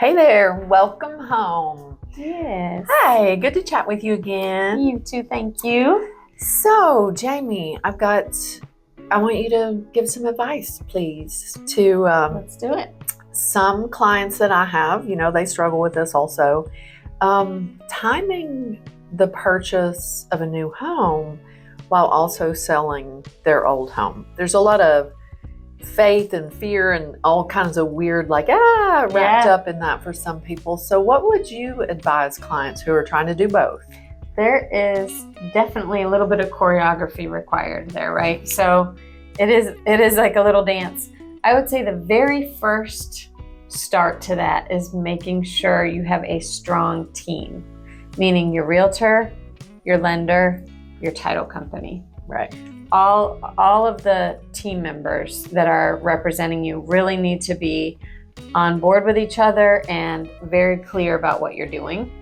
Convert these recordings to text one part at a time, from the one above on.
Hey there, welcome home. Yes. Hi, good to chat with you again. You too, thank you. So, Jamie, I want you to give some advice, please, to Let's do it. some clients that I have. They struggle with this also. Timing the purchase of a new home while also selling their old home. There's a lot of faith and fear and all kinds of weird wrapped up in that for some people. So what would you advise clients who are trying to do both? There is definitely a little bit of choreography required there, right? So it is like a little dance. I would say the very first start to that is making sure you have a strong team, meaning your realtor, your lender, your title company. Right. All of the team members that are representing you really need to be on board with each other and very clear about what you're doing.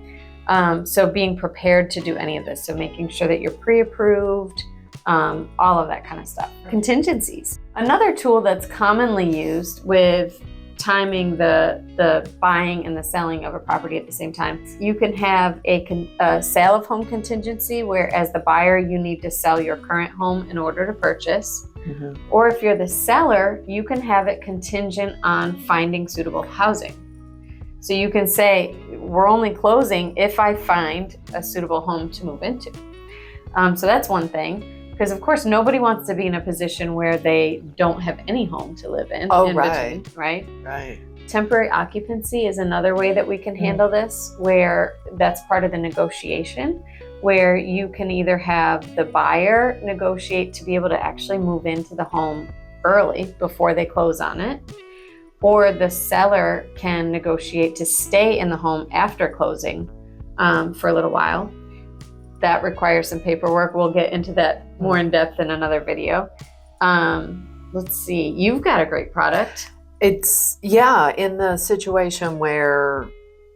So being prepared to do any of this. So making sure that you're pre-approved, all of that kind of stuff. Contingencies. Another tool that's commonly used with timing the buying and the selling of a property at the same time. You can have a sale of home contingency, where as the buyer, you need to sell your current home in order to purchase. Mm-hmm. Or if you're the seller, you can have it contingent on finding suitable housing. So you can say, we're only closing if I find a suitable home to move into. So that's one thing. Because of course, nobody wants to be in a position where they don't have any home to live in. Right. Between, right? Right. Temporary occupancy is another way that we can handle this, where that's part of the negotiation, where you can either have the buyer negotiate to be able to actually move into the home early before they close on it, or the seller can negotiate to stay in the home after closing for a little while. That requires some paperwork. We'll get into that more in depth in another video. Let's see, you've got a great product. It's in the situation where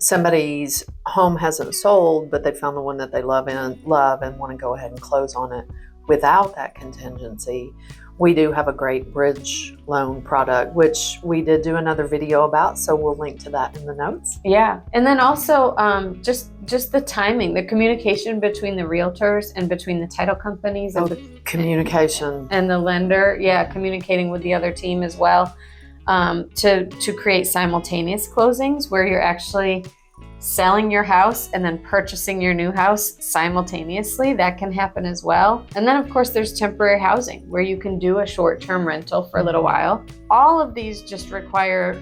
somebody's home hasn't sold, but they found the one that they love and want to go ahead and close on it without that contingency. We do have a great bridge loan product, which we did do another video about, so we'll link to that in the notes. Yeah, and then also just the timing, the communication between the realtors and between the title companies and communication and the lender. Yeah, communicating with the other team as well, to create simultaneous closings where you're actually selling your house and then purchasing your new house simultaneously. That can happen as well. And then of course there's temporary housing where you can do a short-term rental for a little while. All of these just require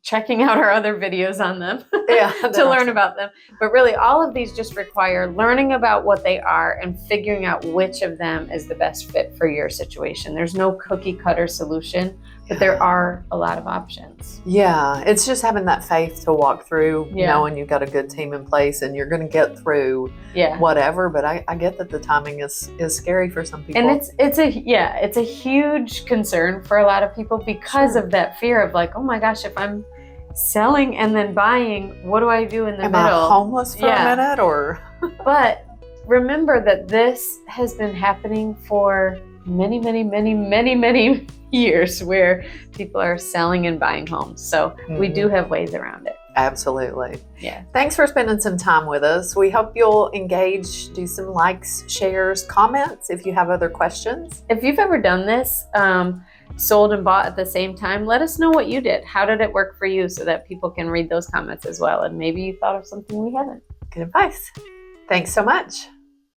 checking out our other videos on them to learn about them. But really all of these just require learning about what they are and figuring out which of them is the best fit for your situation. There's no cookie cutter solution, but there are a lot of options. Yeah, it's just having that faith to walk through, knowing you've got a good team in place and you're going to get through whatever. But I get that the timing is scary for some people. And it's a huge concern for a lot of people because of that fear of like, oh my gosh, if I'm selling and then buying, what do I do in the middle? Am I homeless for a minute or? But remember that this has been happening for many, many, many, many, many years where people are selling and buying homes. So we do have ways around it. Absolutely. Yeah. Thanks for spending some time with us. We hope you'll engage, do some likes, shares, comments if you have other questions. If you've ever done this, sold and bought at the same time, let us know what you did. How did it work for you so that people can read those comments as well? And maybe you thought of something we haven't. Good advice. Thanks so much.